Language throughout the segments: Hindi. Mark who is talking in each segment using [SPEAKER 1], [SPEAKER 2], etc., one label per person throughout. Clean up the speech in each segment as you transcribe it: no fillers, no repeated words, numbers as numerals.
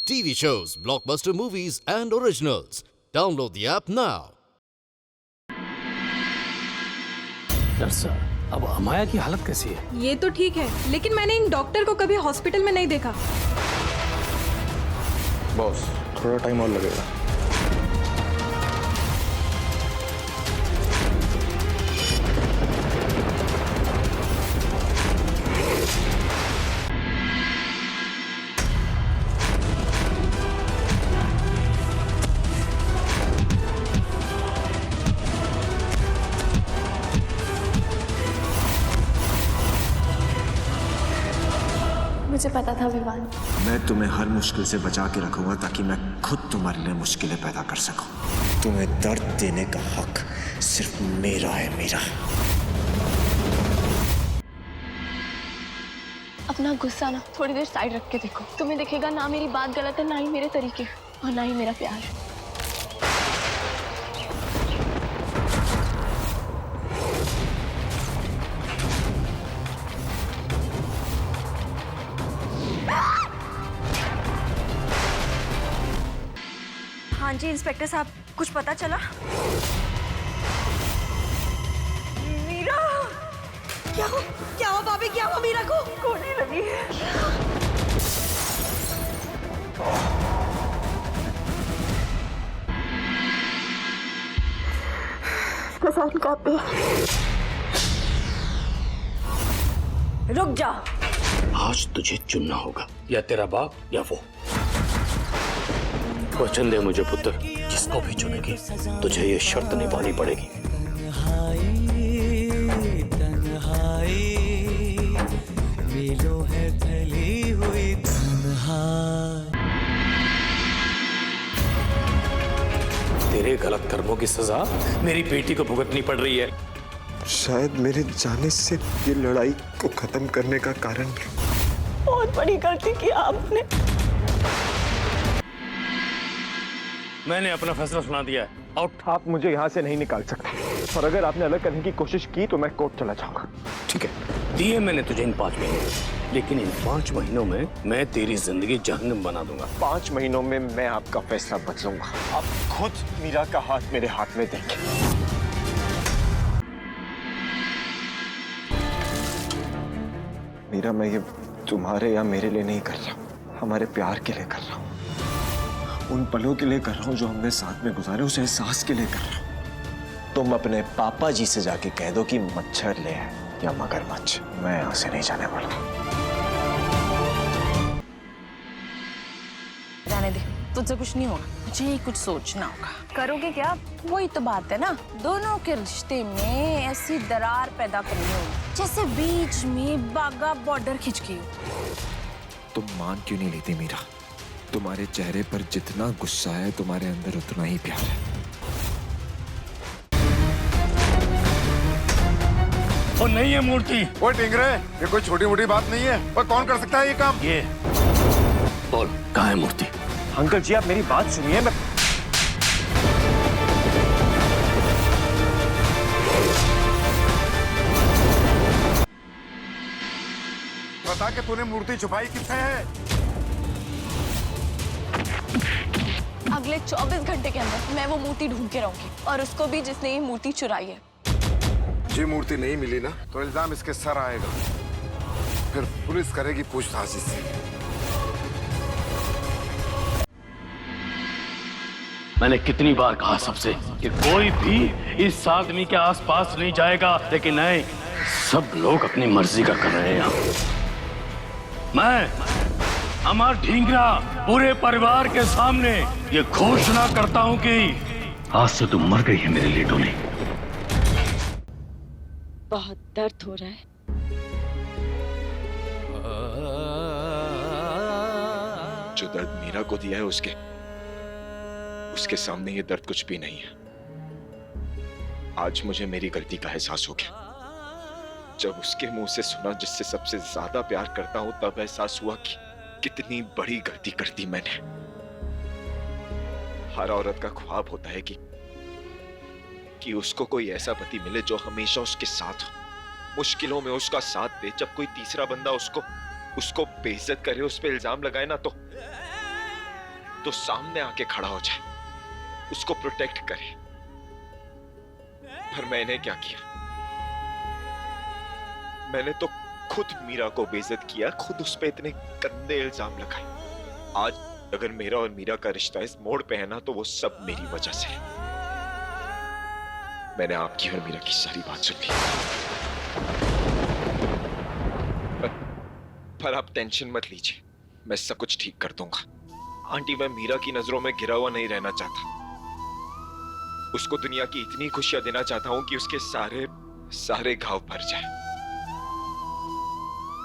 [SPEAKER 1] TV shows, blockbuster movies, and originals. Download the app now.
[SPEAKER 2] Sir, अब अमाया की हालत कैसी है?
[SPEAKER 3] ये तो ठीक है, लेकिन मैंने इन डॉक्टर को कभी हॉस्पिटल में नहीं देखा।
[SPEAKER 4] बॉस, थोड़ा टाइम और लगेगा।
[SPEAKER 5] मुझे पता था विवान।
[SPEAKER 6] मैं तुम्हें हर मुश्किल से बचा के रखूंगा ताकि मैं खुद तुम्हारे लिए मुश्किलें पैदा कर सकूं। तुम्हें दर्द देने का हक सिर्फ मेरा है, मेरा।
[SPEAKER 5] अपना गुस्सा ना थोड़ी देर साइड रख के देखो, तुम्हें दिखेगा ना मेरी बात गलत है, ना ही मेरे तरीके और ना ही मेरा प्यार।
[SPEAKER 7] हाँ जी इंस्पेक्टर साहब, कुछ पता चला? मीरा, क्या हुआ भाभी, क्या हुआ मीरा को? गोली लगी है। रुक जा।
[SPEAKER 2] आज तुझे चुनना होगा, या तेरा बाप या वो। वचन दे मुझे पुत्र, जिसको भी चुनेगी तुझे ये शर्त निभानी पड़ेगी। तेरे गलत कर्मों की सजा मेरी बेटी को भुगतनी पड़ रही है।
[SPEAKER 6] शायद मेरे जाने से ये लड़ाई को खत्म करने का कारण
[SPEAKER 7] बहुत बड़ी गलती की आपने।
[SPEAKER 2] मैंने अपना फैसला सुना दिया है। आउट।
[SPEAKER 4] आप मुझे यहाँ से नहीं निकाल सकते, और अगर आपने अलग करने की कोशिश की तो मैं कोर्ट चला जाऊंगा।
[SPEAKER 2] ठीक है, दिए मैंने तुझे इन 5 महीने, लेकिन इन 5 महीनों में मैं तेरी जिंदगी जहन्नम बना दूंगा।
[SPEAKER 4] 5 महीनों में मैं आपका फैसला बदलूंगा। आप खुद मीरा का हाथ मेरे हाथ में देंगे। मीरा, मैं ये तुम्हारे या मेरे लिए नहीं कर रहा, हमारे प्यार के लिए कर रहा हूँ। उन पलों के लिए कर रहा हूँ जो हमने साथ में गुजारे, उस एहसास के लिए कर रहा हूँ। तुम अपने पापा जी से जाके कह दो कि मच्छर ले आए या मगरमच्छ, मैं यहाँ से नहीं जाने वाला।
[SPEAKER 8] जाने दे, तुझसे कुछ नहीं होगा, मुझे ही कुछ सोचना होगा।
[SPEAKER 7] करोगे क्या?
[SPEAKER 8] वही तो बात है ना, दोनों के रिश्ते में ऐसी दरार पैदा करनी होगी जैसे बीच में बागा बॉर्डर खिंच गई हो।
[SPEAKER 6] तुम मान क्यों नहीं लेती मीरा? तुम्हारे चेहरे पर जितना गुस्सा है, तुम्हारे अंदर उतना ही प्यार है।
[SPEAKER 2] और नहीं है मूर्ति।
[SPEAKER 9] वो टिंगरे, ये कोई छोटी मोटी बात नहीं है। पर कौन कर सकता है ये काम?
[SPEAKER 2] ये बोल, कहाँ है मूर्ति?
[SPEAKER 4] अंकल जी, आप मेरी बात सुनिए। मैं
[SPEAKER 9] बता के तूने मूर्ति छुपाई किससे है?
[SPEAKER 5] अगले 24 घंटे के अंदर मैं वो मूर्ति ढूंढ के रहूंगी, और उसको भी जिसने ये मूर्ति चुराई है।
[SPEAKER 9] ये मूर्ति नहीं मिली ना तो इल्जाम इसके सर आएगा, फिर पुलिस करेगी पूछताछ इससे।
[SPEAKER 2] मैंने कितनी बार कहा सबसे कि कोई भी इस आदमी के आसपास नहीं जाएगा, लेकिन नहीं, सब लोग अपनी मर्जी का कर रहे हैं यहाँ। मैं अमर ढींगरा पूरे परिवार के सामने ये घोषणा करता हूं कि आज से तुम मर गई है मेरे लिए टोनी।
[SPEAKER 7] बहुत दर्द हो रहा है।
[SPEAKER 6] जो दर्द मीरा को दिया है उसके सामने ये दर्द कुछ भी नहीं है। आज मुझे मेरी गलती का एहसास हो गया। जब उसके मुंह से सुना जिससे सबसे ज्यादा प्यार करता हूं, तब एहसास हुआ कि कितनी बड़ी गलती कर दी मैंने। हर औरत का ख्वाब होता है कि उसको कोई ऐसा पति मिले जो हमेशा उसके साथ हो, मुश्किलों में उसका साथ दे। जब कोई तीसरा बंदा उसको बेइज्जत करे, उस पे इल्जाम लगाए ना, तो तो सामने आके खड़ा हो जाए, उसको प्रोटेक्ट करे। पर मैंने क्या किया? मैंने तो खुद मीरा को बेइज्जत किया, खुद उस पे इतने गंदे इल्जाम लगाए। आज अगर मेरा और मीरा का रिश्ता इस मोड़ पे है ना, तो वो सब मेरी वजह से है। मैंने आपकी और मीरा की सारी बात सुन ली। पर आप टेंशन मत लीजिए, मैं सब कुछ ठीक कर दूंगा। आंटी, मैं मीरा की नजरों में गिरा हुआ नहीं रहना चाहता। उसको दुनिया की इतनी खुशियां देना चाहता हूं कि उसके सारे घाव भर जाए।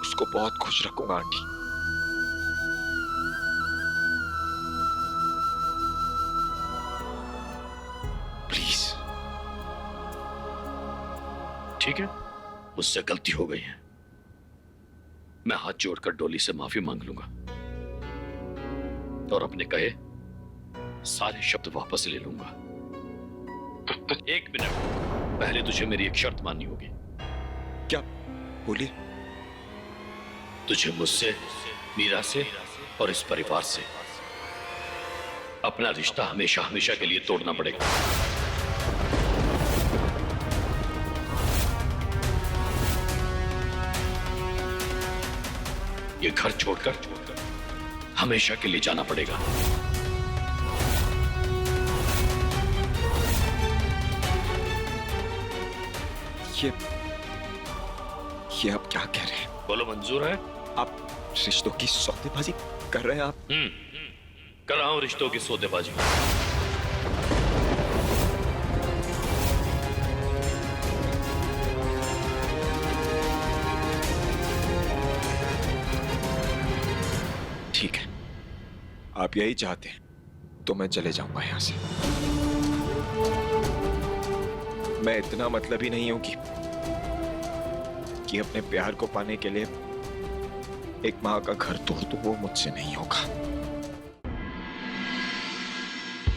[SPEAKER 6] उसको बहुत खुश रखूंगा आंटी। प्लीज।
[SPEAKER 2] ठीक है, मुझसे गलती हो गई है। मैं हाथ जोड़कर डोली से माफी मांग लूंगा और अपने कहे सारे शब्द वापस ले लूंगा। एक मिनट, पहले तुझे मेरी एक शर्त माननी होगी।
[SPEAKER 6] क्या? बोलिए।
[SPEAKER 2] तुझे मुझसे, मीरा से और इस परिवार से अपना रिश्ता हमेशा हमेशा के लिए तोड़ना पड़ेगा। ये घर छोड़कर हमेशा के लिए जाना पड़ेगा।
[SPEAKER 6] ये आप क्या कह रहे हैं?
[SPEAKER 2] बोलो, मंजूर है?
[SPEAKER 6] आप रिश्तों की सौदेबाजी कर रहे हैं आप?
[SPEAKER 2] कर रहा हूं रिश्तों की सौदेबाजी।
[SPEAKER 6] ठीक है, आप यही चाहते हैं तो मैं चले जाऊंगा यहां से। मैं इतना मतलब ही नहीं हूं कि अपने प्यार को पाने के लिए एक मां का घर तोड़ दूं। वो मुझसे नहीं होगा।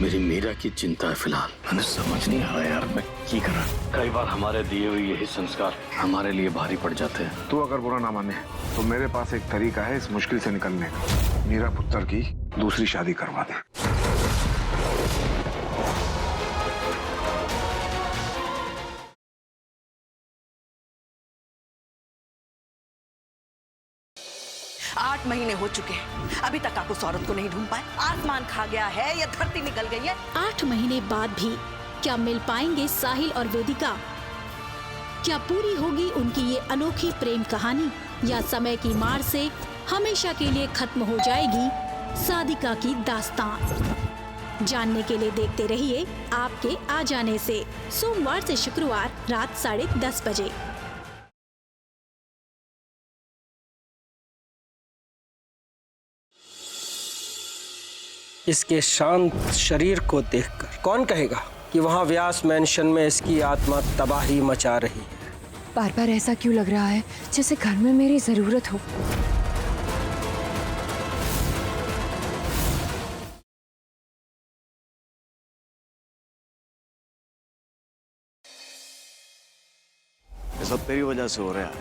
[SPEAKER 2] मेरी मीरा की चिंता है फिलहाल। मैंने समझ नहीं आ रहा यार, मैं क्या करा। कई बार हमारे दिए हुए यही संस्कार हमारे लिए भारी पड़ जाते हैं।
[SPEAKER 9] तू अगर बुरा ना माने तो मेरे पास एक तरीका है इस मुश्किल से निकलने का। मीरा पुत्र की दूसरी शादी करवा दे।
[SPEAKER 7] आठ महीने हो चुके हैं, अभी तक आप उस औरत को नहीं ढूंढ पाए। आसमान खा गया है या धरती निकल गई है?
[SPEAKER 10] 8 महीने बाद भी क्या मिल पाएंगे साहिल और वेदिका? क्या पूरी होगी उनकी ये अनोखी प्रेम कहानी, या समय की मार से हमेशा के लिए खत्म हो जाएगी सादिका की दास्तान? जानने के लिए देखते रहिए आपके आ जाने से, सोमवार से शुक्रवार रात 10:30 बजे।
[SPEAKER 11] इसके शांत शरीर को देखकर कौन कहेगा कि वहाँ व्यास मैंशन में इसकी आत्मा तबाही मचा रही है?
[SPEAKER 5] बार बार ऐसा क्यों लग रहा है जैसे घर में मेरी जरूरत हो?
[SPEAKER 4] ये सब तेरी वजह से हो रहा है।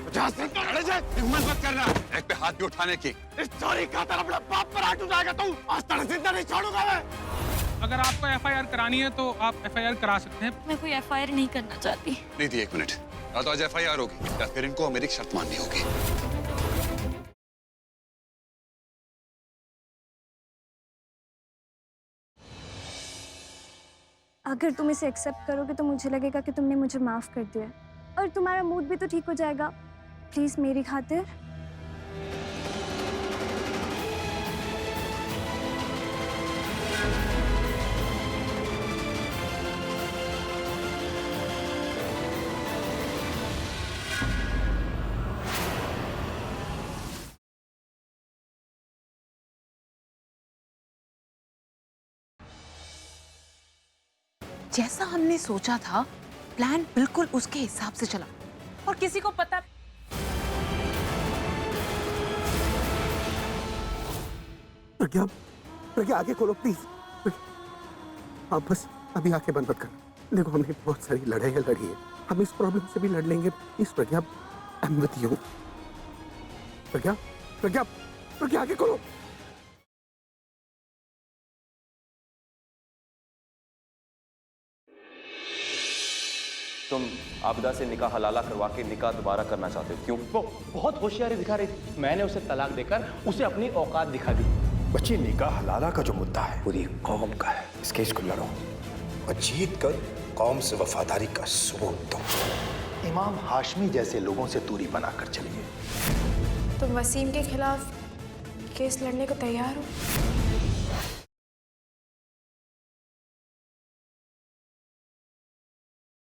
[SPEAKER 9] हिम्मत मत करना एक पे हाथ भी उठाने की। इस चोरी का अपने बाप पर हाथ उठाएगा तू। आज तक जिंदा नहीं छोड़ूंगा मैं।
[SPEAKER 12] अगर आपको एफआईआर करानी है तो आप एफआईआर करा सकते हैं।
[SPEAKER 5] मैं कोई एफआईआर नहीं करना चाहती।
[SPEAKER 9] नहीं थी, 1 मिनट। या तो आज एफआईआर होगी या फिर इनको मेरी शर्त माननी होगी।
[SPEAKER 5] अगर तुम इसे एक्सेप्ट करोगे तो मुझे लगेगा कि तुमने मुझे माफ कर दिया और तुम्हारा मूड भी तो ठीक हो जाएगा। प्लीज मेरी खातिर।
[SPEAKER 8] जैसा हमने सोचा था, प्लान बिल्कुल उसके हिसाब से चला और किसी को पता।
[SPEAKER 11] प्रज्ञा, प्रज्ञा आगे खोलो प्लीज। आप बस अभी आंखें बंद मत कर। देखो हमने बहुत सारी लड़ाइयाँ लड़ी है, हम इस प्रॉब्लम से भी लड़ लेंगे। Please Pragya, I am with you. Pragya, Pragya, Pragya आगे खोलो।
[SPEAKER 13] तुम आबिदा से निकाह हलाला करवा के निकाह दोबारा करना चाहते हो, क्यों?
[SPEAKER 14] वो बहुत होशियारी दिखा रही थी। मैंने उसे तलाक देकर उसे अपनी औकात दिखा दी।
[SPEAKER 15] बच्ची, निकाह हलाला का जो मुद्दा है पूरी कौम का है। इस केस को लड़ो और जीत कर कौम से वफादारी का सबूत दो। इमाम हाशमी जैसे लोगों से दूरी बनाकर चलिए।
[SPEAKER 5] तुम वसीम के खिलाफ केस लड़ने को तैयार हो?